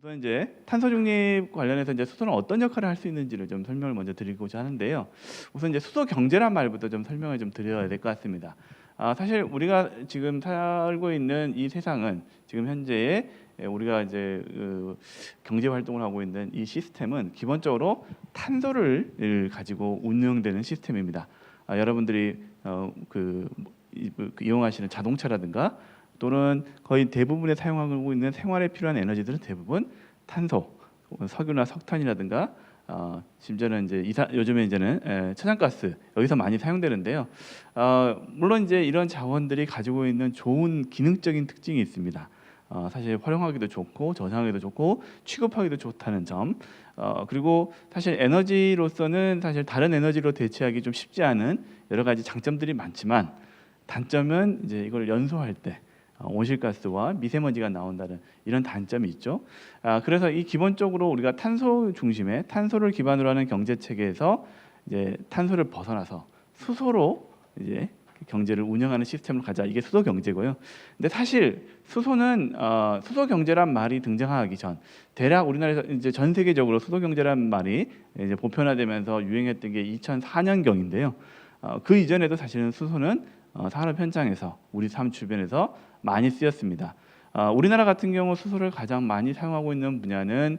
우선 이제 탄소 중립 관련해서 이제 수소는 어떤 역할을 할 수 있는지를 좀 설명을 먼저 드리고자 하는데요. 우선 이제 수소 경제란 말부터 좀 설명을 좀 드려야 될 것 같습니다. 사실 우리가 지금 살고 있는 이 세상은 지금 현재의 우리가 이제 경제 활동을 하고 있는 이 시스템은 기본적으로 탄소를 가지고 운영되는 시스템입니다. 여러분들이 이용하시는 자동차라든가 또는 거의 대부분에 사용하고 있는 생활에 필요한 에너지들은 대부분 탄소, 석유나 석탄이라든가 심지어는 이제 요즘에 이제는 천연가스 여기서 많이 사용되는데요. 물론 이제 이런 자원들이 가지고 있는 좋은 기능적인 특징이 있습니다. 사실 활용하기도 좋고 저장하기도 좋고 취급하기도 좋다는 점. 그리고 사실 에너지로서는 사실 다른 에너지로 대체하기 좀 쉽지 않은 여러 가지 장점들이 많지만 단점은 이제 이걸 연소할 때 온실가스와 미세먼지가 나온다는 이런 단점이 있죠. 그래서 이 기본적으로 우리가 탄소 중심의 탄소를 기반으로 하는 경제 체계에서 이제 탄소를 벗어나서 수소로 이제 경제를 운영하는 시스템을 가자. 이게 수소 경제고요. 근데 사실 수소는 수소 경제란 말이 등장하기 전 대략 우리나라에서 이제 전 세계적으로 수소 경제란 말이 이제 보편화되면서 유행했던 게 2004년경인데요. 그 이전에도 사실은 수소는 산업 현장에서 우리 삶 주변에서 많이 쓰였습니다. 우리나라 같은 경우 수소를 가장 많이 사용하고 있는 분야는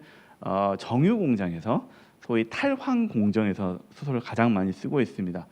정유 공장에서 소위 탈황 공정에서 수소를 가장 많이 쓰고 있습니다.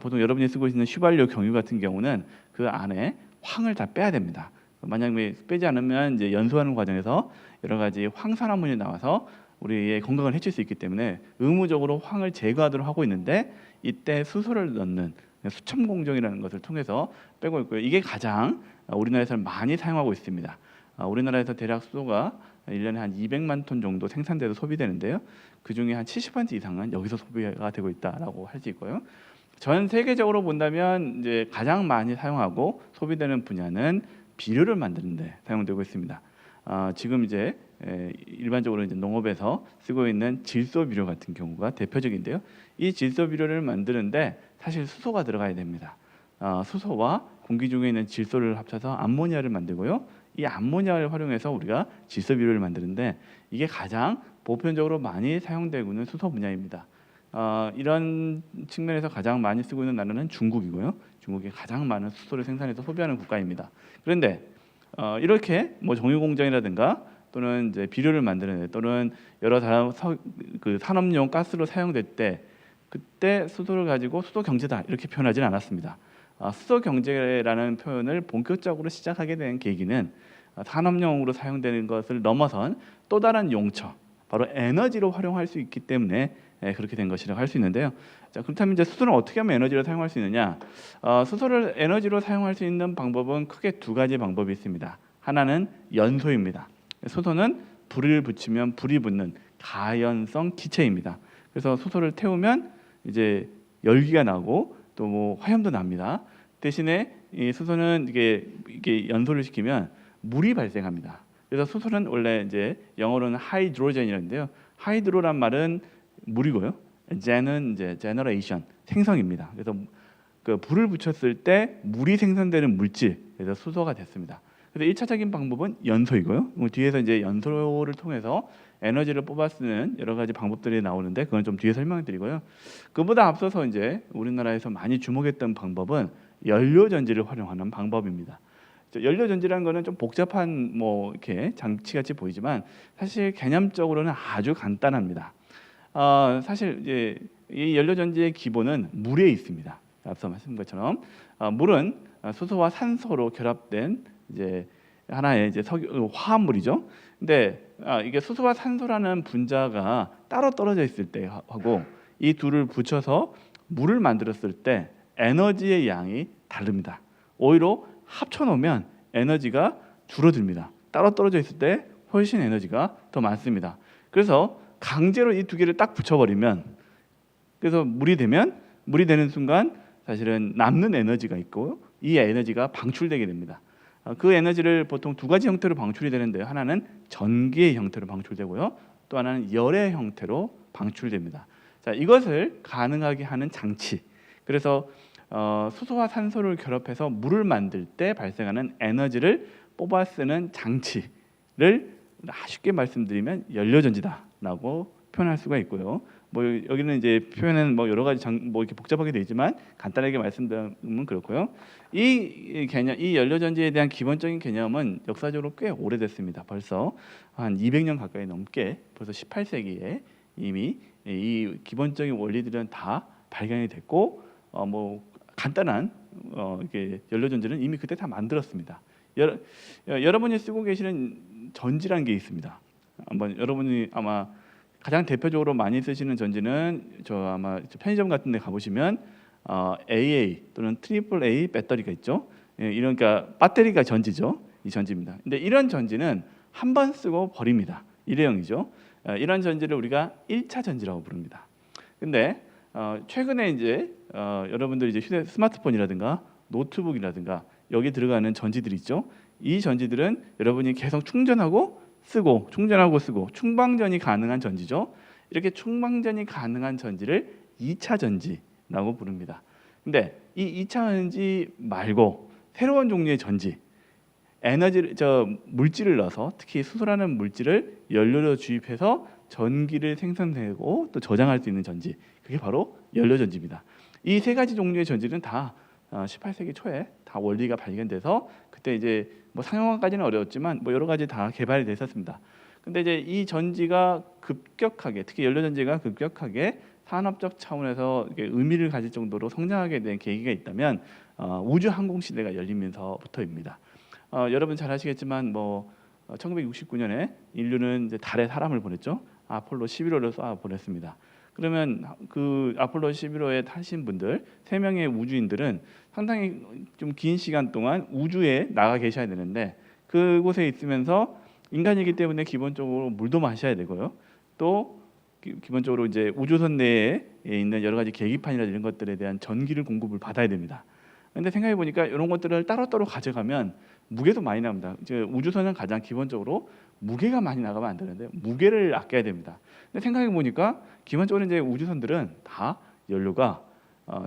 보통 여러분이 쓰고 있는 휘발유 경유 같은 경우는 그 안에 황을 다 빼야 됩니다. 만약에 빼지 않으면 이제 연소하는 과정에서 여러 가지 황산화물이 나와서 우리의 건강을 해칠 수 있기 때문에 의무적으로 황을 제거하도록 하고 있는데 이때 수소를 넣는 수첨 공정이라는 것을 통해서 빼고 있고요. 이게 가장 우리나라에서 많이 사용하고 있습니다. 우리나라에서 대략 수소가 1년에 한 200만 톤 정도 생산돼서 소비되는데요. 그 중에 한 70% 이상은 여기서 소비가 되고 있다라고 할 수 있고요. 전 세계적으로 본다면 이제 가장 많이 사용하고 소비되는 분야는 비료를 만드는 데 사용되고 있습니다. 지금 이제 일반적으로 이제 농업에서 쓰고 있는 질소 비료 같은 경우가 대표적인데요. 이 질소 비료를 만드는데 사실 수소가 들어가야 됩니다. 수소와 공기 중에 있는 질소를 합쳐서 암모니아를 만들고요. 이 암모니아를 활용해서 우리가 질소 비료를 만드는데 이게 가장 보편적으로 많이 사용되고 있는 수소 분야입니다. 이런 측면에서 가장 많이 쓰고 있는 나라는 중국이고요. 중국이 가장 많은 수소를 생산해서 소비하는 국가입니다. 그런데 이렇게 뭐 정유 공장이라든가 또는 이제 비료를 만드는 데 또는 여러 산업용 가스로 사용될 때 그때 수소를 가지고 수소 경제다 이렇게 표현하지는 않았습니다. 수소 경제라는 표현을 본격적으로 시작하게 된 계기는 산업용으로 사용되는 것을 넘어선 또 다른 용처, 바로 에너지로 활용할 수 있기 때문에 그렇게 된 것이라고 할 수 있는데요. 자, 그렇다면 이제 수소를 어떻게 하면 에너지로 사용할 수 있느냐? 수소를 에너지로 사용할 수 있는 방법은 크게 두 가지 방법이 있습니다. 하나는 연소입니다. 수소는 불을 붙이면 불이 붙는 가연성 기체입니다. 그래서 수소를 태우면 이제 열기가 나고 또 뭐 화염도 납니다. 대신에 이 수소는 이게 연소를 시키면 물이 발생합니다. 그래서 수소는 원래 이제 영어로는 하이드로젠이라는데요. 하이드로란 말은 물이고요. 젠은 이제 제너레이션 생성입니다. 그래서 그 불을 붙였을 때 물이 생성되는 물질, 그래서 수소가 됐습니다. 그래서 1차적인 방법은 연소이고요. 뒤에서 이제 연소를 통해서 에너지를 뽑아 쓰는 여러 가지 방법들이 나오는데 그건 좀 뒤에 설명을 드리고요. 그보다 앞서서 이제 우리나라에서 많이 주목했던 방법은 연료 전지를 활용하는 방법입니다. 연료 전지라는 거는 좀 복잡한 뭐 이렇게 장치 같이 보이지만 사실 개념적으로는 아주 간단합니다. 사실 이제 이 연료 전지의 기본은 물에 있습니다. 앞서 말씀드린 것처럼 물은 수소와 산소로 결합된 이제 하나의 이제 화합물이죠. 근데 이게 수소와 산소라는 분자가 따로 떨어져 있을 때 하고 이 둘을 붙여서 물을 만들었을 때 에너지의 양이 다릅니다. 오히려 합쳐 놓으면 에너지가 줄어듭니다. 따로 떨어져 있을 때 훨씬 에너지가 더 많습니다. 그래서 강제로 이 두 개를 딱 붙여버리면 그래서 물이 되는 순간 사실은 남는 에너지가 있고 이 에너지가 방출되게 됩니다. 그 에너지를 보통 두 가지 형태로 방출이 되는데요. 하나는 전기의 형태로 방출되고요. 또 하나는 열의 형태로 방출됩니다. 자, 이것을 가능하게 하는 장치. 그래서 수소와 산소를 결합해서 물을 만들 때 발생하는 에너지를 뽑아 쓰는 장치를 쉽게 말씀드리면 연료전지다라고 표현할 수가 있고요. 뭐 여기는 이제 표현은 뭐 여러 가지 뭐 이렇게 복잡하게 되지만 간단하게 말씀드리면 그렇고요. 이 개념, 이 연료전지에 대한 기본적인 개념은 역사적으로 꽤 오래됐습니다. 벌써 한 200년 가까이 넘게 벌써 18세기에 이미 이 기본적인 원리들은 다 발견이 됐고 뭐 간단한 이게 연료전지는 이미 그때 다 만들었습니다. 여러분이 쓰고 계시는 전지라는 게 있습니다. 한번 여러분이 아마 가장 대표적으로 많이 쓰시는 전지는 아마 편의점 같은 데 가보시면 AA 또는 트리플 A 배터리가 있죠. 이런 그러니까 배터리가 전지죠. 이 전지입니다. 근데 이런 전지는 한 번 쓰고 버립니다. 일회용이죠. 이런 전지를 우리가 1차 전지라고 부릅니다. 근데 최근에 이제 여러분들 이제 스마트폰이라든가 노트북이라든가 여기 들어가는 전지들 있죠. 이 전지들은 여러분이 계속 충전하고 쓰고 충방전이 가능한 전지죠. 이렇게 충방전이 가능한 전지를 2차 전지라고 부릅니다. 근데 이 2차 전지 말고 새로운 종류의 전지, 물질을 넣어서 특히 수소라는 물질을 연료로 주입해서 전기를 생산되고 또 저장할 수 있는 전지, 그게 바로 연료전지입니다. 이 세 가지 종류의 전지는 다 18세기 초에 다 원리가 발견돼서 그때 이제 뭐 상용화까지는 어려웠지만 뭐 여러 가지 다 개발이 됐었습니다. 근데 이제 이 전지가 급격하게, 특히 연료전지가 급격하게 산업적 차원에서 의미를 가질 정도로 성장하게 된 계기가 있다면 우주 항공 시대가 열리면서부터입니다. 여러분 잘 아시겠지만 뭐 1969년에 인류는 이제 달에 사람을 보냈죠. 아폴로 11호를 쏴 보냈습니다. 그러면 그 아폴로 11호에 타신 분들 3명의 우주인들은 상당히 좀 긴 시간 동안 우주에 나가 계셔야 되는데 그곳에 있으면서 인간이기 때문에 기본적으로 물도 마셔야 되고요. 또 기본적으로 이제 우주선 내에 있는 여러 가지 계기판이나 이런 것들에 대한 전기를 공급을 받아야 됩니다. 근데 생각해 보니까 이런 것들을 따로따로 가져가면 무게도 많이 나옵니다. 이제 우주선은 가장 기본적으로 무게가 많이 나가면 안 되는데 무게를 아껴야 됩니다. 근데 생각해 보니까 기본적으로 이제 우주선들은 다 연료가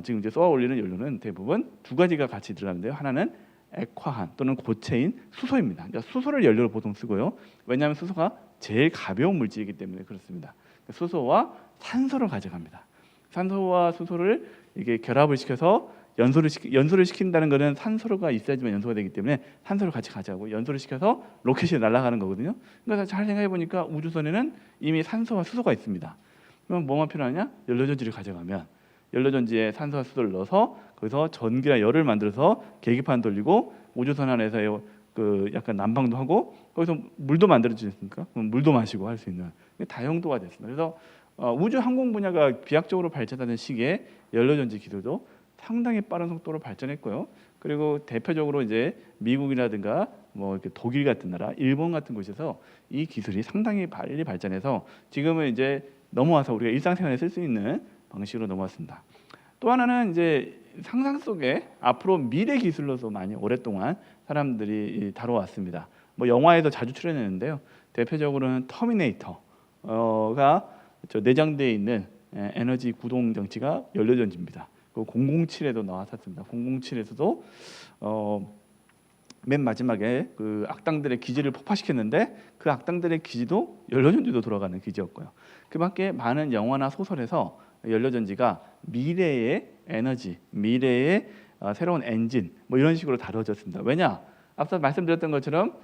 지금 이제 쏘아 올리는 연료는 대부분 두 가지가 같이 들어가는데요. 하나는 액화한 또는 고체인 수소입니다. 그러니까 수소를 연료로 보통 쓰고요. 왜냐하면 수소가 제일 가벼운 물질이기 때문에 그렇습니다. 수소와 산소를 가져갑니다. 산소와 수소를 이게 결합을 시켜서 연소를 시킨다는 것은 산소가 있어야지만 연소가 되기 때문에 산소를 같이 가져가고 연소를 시켜서 로켓이 날아가는 거거든요. 그러니까 잘 생각해 보니까 우주선에는 이미 산소와 수소가 있습니다. 그럼 뭐만 필요하냐? 연료전지를 가져가면 연료전지에 산소와 수소를 넣어서 거기서 전기나 열을 만들어서 계기판 돌리고 우주선 안에서 그 약간 난방도 하고 거기서 물도 만들어지지 않습니까? 그럼 물도 마시고 할 수 있는 다용도가 됐습니다. 그래서 우주 항공 분야가 비약적으로 발전하는 시기에 연료전지 기술도 상당히 빠른 속도로 발전했고요. 그리고 대표적으로 이제 미국이라든가 뭐 이렇게 독일 같은 나라, 일본 같은 곳에서 이 기술이 상당히 빨리 발전해서 지금은 이제 넘어와서 우리가 일상생활에 쓸 수 있는 방식으로 넘어왔습니다. 또 하나는 이제 상상 속에 앞으로 미래 기술로서 많이 오랫동안 사람들이 다뤄왔습니다. 뭐 영화에도 자주 출연했는데요. 대표적으로는 터미네이터가 내장되어 있는 에너지 구동 장치가 연료전지입니다. 그 007에도 나왔었습니다. 007에서도 맨 마지막에 그 악당들의 기지를 폭파시켰는데 그 악당들의 기지도 연료전지로 돌아가는 기지였고요. 그밖에 많은 영화나 소설에서 연료전지가 미래의 에너지, 미래의 새로운 엔진 뭐 이런 식으로 다뤄졌습니다. 왜냐? 앞서 말씀드렸던 것처럼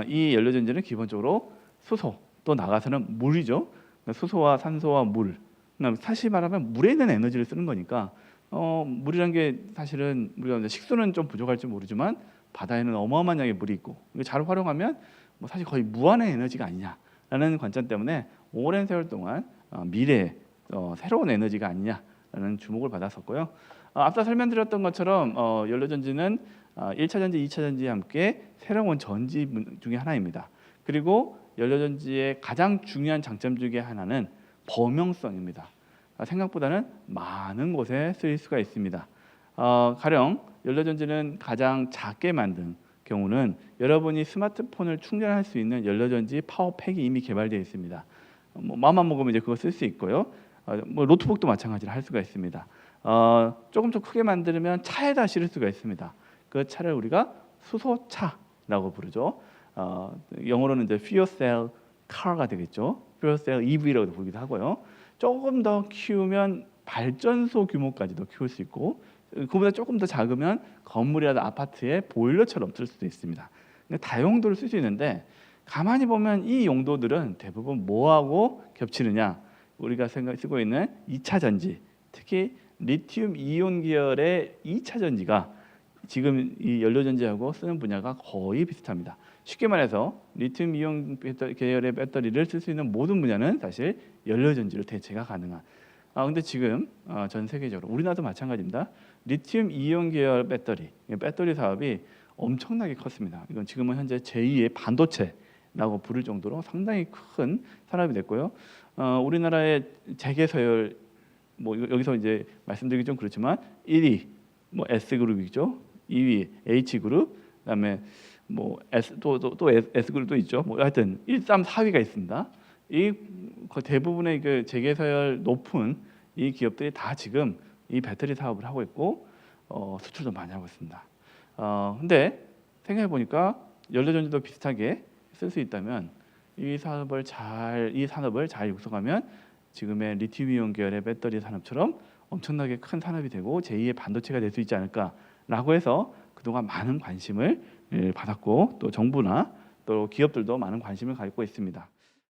이 연료전지는 기본적으로 수소 또 나가서는 물이죠. 수소와 산소와 물. 사실 말하면 물에 있는 에너지를 쓰는 거니까 물이란 게 사실은 우리가 식수는 좀 부족할지 모르지만 바다에는 어마어마한 양의 물이 있고 잘 활용하면 뭐 사실 거의 무한의 에너지가 아니냐라는 관점 때문에 오랜 세월 동안 미래의 새로운 에너지가 아니냐라는 주목을 받았었고요. 앞서 설명드렸던 것처럼 연료전지는 1차 전지, 2차 전지와 함께 새로운 전지 중에 하나입니다. 그리고 연료전지의 가장 중요한 장점 중에 하나는 범용성입니다. 생각보다는 많은 곳에 쓰일 수가 있습니다. 가령 연료전지는 가장 작게 만든 경우는 여러분이 스마트폰을 충전할 수 있는 연료전지 파워팩이 이미 개발되어 있습니다. 뭐 마음만 먹으면 이제 그거 쓸 수 있고요. 뭐 노트북도 마찬가지로 할 수가 있습니다. 조금 더 크게 만들면 차에다 실을 수가 있습니다. 그 차를 우리가 수소차라고 부르죠. 영어로는 이제 fuel cell car가 되겠죠. fuel cell EV라고도 부르기도 하고요. 조금 더 키우면 발전소 규모까지도 키울 수 있고, 그보다 조금 더 작으면 건물이라도 아파트의 보일러처럼 쓸 수도 있습니다. 다용도를 쓸 수 있는데, 가만히 보면 이 용도들은 대부분 뭐하고 겹치느냐? 우리가 쓰고 있는 2차 전지, 특히 리튬 이온 계열의 2차 전지가 지금 이 연료전지하고 쓰는 분야가 거의 비슷합니다. 쉽게 말해서 리튬 이온 계열의 배터리를 쓸 수 있는 모든 분야는 사실 연료전지로 대체가 가능한. 근데 지금 전 세계적으로, 우리나라도 마찬가지입니다. 리튬 이온 계열 배터리 사업이 엄청나게 컸습니다. 이건 지금은 현재 제2의 반도체라고 부를 정도로 상당히 큰 산업이 됐고요. 우리나라의 재계서열, 뭐 여기서 이제 말씀드리기 좀 그렇지만 1위 뭐 S그룹이죠. 2위 H그룹, 그다음에 뭐 또 S그룹도 있죠. 뭐 하여튼 1, 3, 4위가 있습니다. 이 대부분의 그 재계서열 높은 이 기업들이 다 지금 이 배터리 사업을 하고 있고 수출도 많이 하고 있습니다. 근데 생각해 보니까 연료전지도 비슷하게 쓸 수 있다면 이 산업을 잘 육성하면 지금의 리튬이온 계열의 배터리 산업처럼 엄청나게 큰 산업이 되고 제2의 반도체가 될 수 있지 않을까라고 해서 그동안 많은 관심을 받았고, 또 정부나 또 기업들도 많은 관심을 갖고 있습니다.